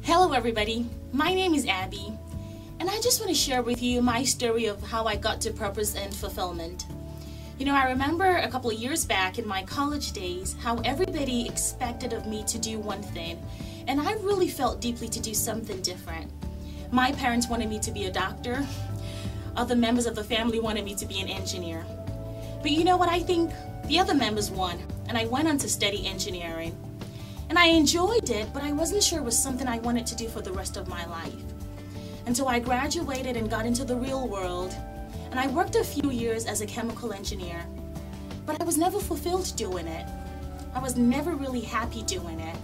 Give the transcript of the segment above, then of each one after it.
Hello everybody, my name is Abby, and I just want to share with you my story of how I got to purpose and fulfillment. You know, I remember a couple of years back in my college days how everybody expected of me to do one thing, and I really felt deeply to do something different. My parents wanted me to be a doctor, other members of the family wanted me to be an engineer. But you know what, I think the other members won, and I went on to study engineering. And I enjoyed it, but I wasn't sure it was something I wanted to do for the rest of my life. Until I graduated and got into the real world, and I worked a few years as a chemical engineer. But I was never fulfilled doing it. I was never really happy doing it.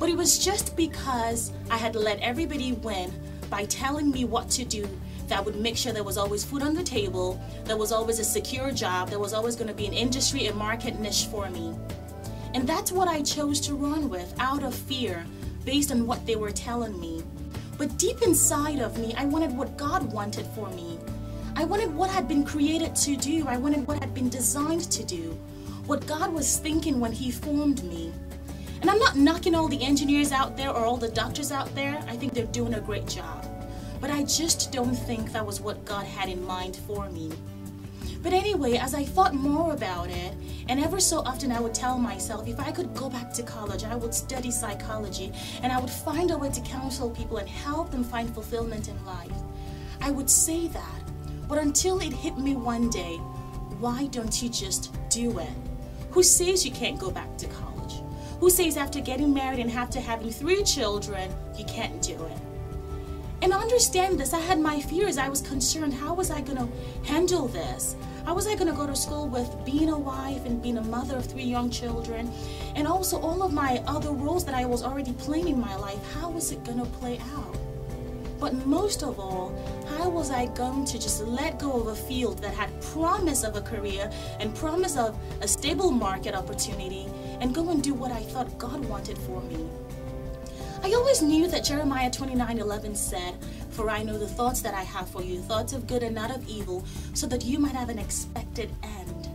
But it was just because I had let everybody win by telling me what to do that would make sure there was always food on the table, there was always a secure job, there was always going to be an industry and market niche for me. And that's what I chose to run with out of fear, based on what they were telling me. But deep inside of me, I wanted what God wanted for me. I wanted what I'd been created to do. I wanted what I'd been designed to do. What God was thinking when He formed me. And I'm not knocking all the engineers out there or all the doctors out there. I think they're doing a great job. But I just don't think that was what God had in mind for me. But anyway, as I thought more about it, and ever so often I would tell myself, if I could go back to college, I would study psychology, and I would find a way to counsel people and help them find fulfillment in life. I would say that, but until it hit me one day, why don't you just do it? Who says you can't go back to college? Who says after getting married and after having 3 children, you can't do it? And understand this, I had my fears. I was concerned, how was I going to handle this? How was I going to go to school with being a wife and being a mother of 3 young children? And also all of my other roles that I was already playing in my life, how was it going to play out? But most of all, how was I going to just let go of a field that had promise of a career and promise of a stable market opportunity and go and do what I thought God wanted for me? I always knew that Jeremiah 29:11 said, "For I know the thoughts that I have for you, thoughts of good and not of evil, so that you might have an expected end."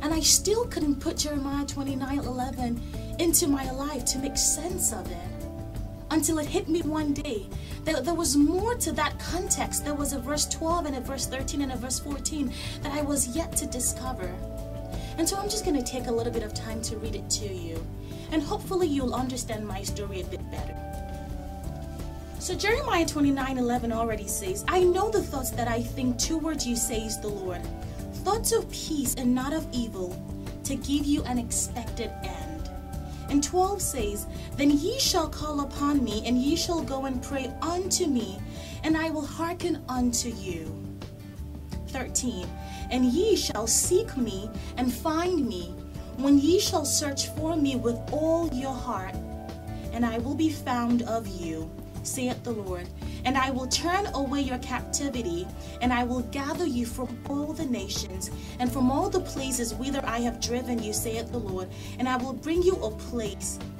And I still couldn't put Jeremiah 29:11 into my life to make sense of it until it hit me one day. There was more to that context. There was a verse 12 and a verse 13 and a verse 14 that I was yet to discover. And so I'm just going to take a little bit of time to read it to you. And hopefully you'll understand my story a bit better. So Jeremiah 29:11 already says, "I know the thoughts that I think towards you, says the Lord, thoughts of peace and not of evil, to give you an expected end." And 12 says, "Then ye shall call upon me, and ye shall go and pray unto me, and I will hearken unto you." 13, "And ye shall seek me and find me, when ye shall search for me with all your heart, and I will be found of you, saith the Lord. And I will turn away your captivity, and I will gather you from all the nations, and from all the places whither I have driven you, saith the Lord. And I will bring you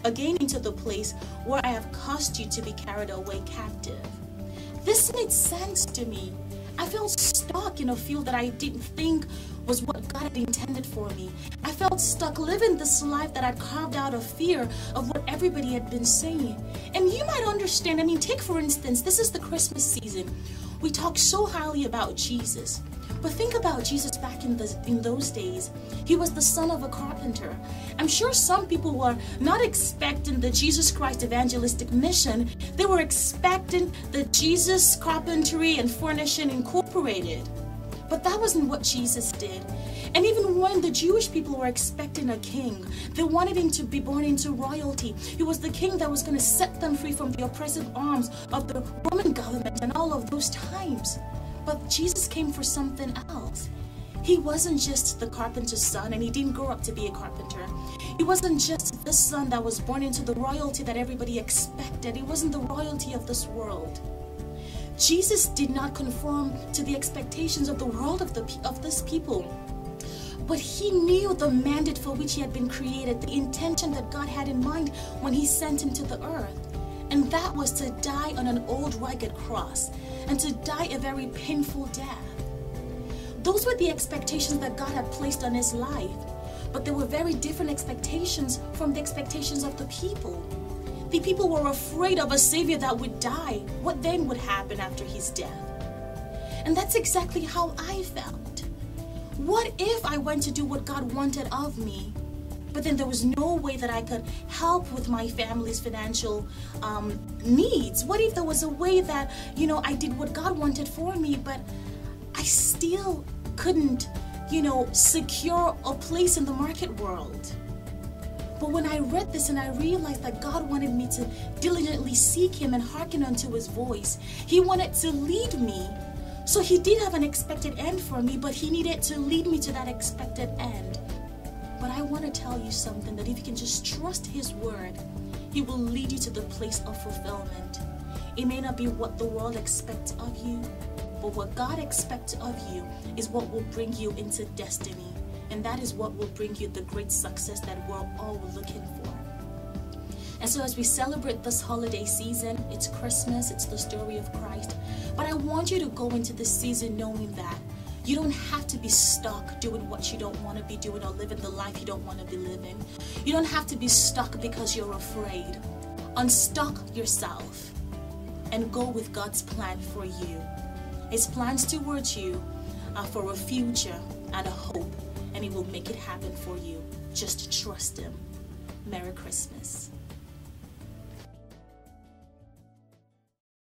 again into the place where I have caused you to be carried away captive." This made sense to me. I felt stuck in a field that I didn't think was what God had intended for me. I felt stuck living this life that I'd carved out of fear of what everybody had been saying. And you might understand, take for instance, this is the Christmas season. We talk so highly about Jesus. But think about Jesus back in those days. He was the son of a carpenter. I'm sure some people were not expecting the Jesus Christ evangelistic mission. They were expecting the Jesus Carpentry and Furnishing Incorporated. But that wasn't what Jesus did. And even when the Jewish people were expecting a king, they wanted him to be born into royalty. He was the king that was going to set them free from the oppressive arms of the Roman government and all of those times. But Jesus came for something else. He wasn't just the carpenter's son, and he didn't grow up to be a carpenter. He wasn't just the son that was born into the royalty that everybody expected. He wasn't the royalty of this world. Jesus did not conform to the expectations of the world of this people. But he knew the mandate for which he had been created, the intention that God had in mind when he sent him to the earth. And that was to die on an old rugged cross, and to die a very painful death. Those were the expectations that God had placed on his life. But there were very different expectations from the expectations of the people. The people were afraid of a Savior that would die. What then would happen after his death? And that's exactly how I felt. What if I went to do what God wanted of me, but then there was no way that I could help with my family's financial needs? What if there was a way that, I did what God wanted for me, but I still couldn't, secure a place in the market world? But when I read this and I realized that God wanted me to diligently seek him and hearken unto his voice, he wanted to lead me. So he did have an expected end for me, but he needed to lead me to that expected end. But I want to tell you something, that if you can just trust his word, he will lead you to the place of fulfillment. It may not be what the world expects of you, but what God expects of you is what will bring you into destiny. And that is what will bring you the great success that we're all looking for. And so as we celebrate this holiday season, it's Christmas, it's the story of Christ. But I want you to go into this season knowing that you don't have to be stuck doing what you don't want to be doing or living the life you don't want to be living. You don't have to be stuck because you're afraid. Unstuck yourself and go with God's plan for you. His plans towards you are for a future and a hope, and he will make it happen for you. Just trust him. Merry Christmas.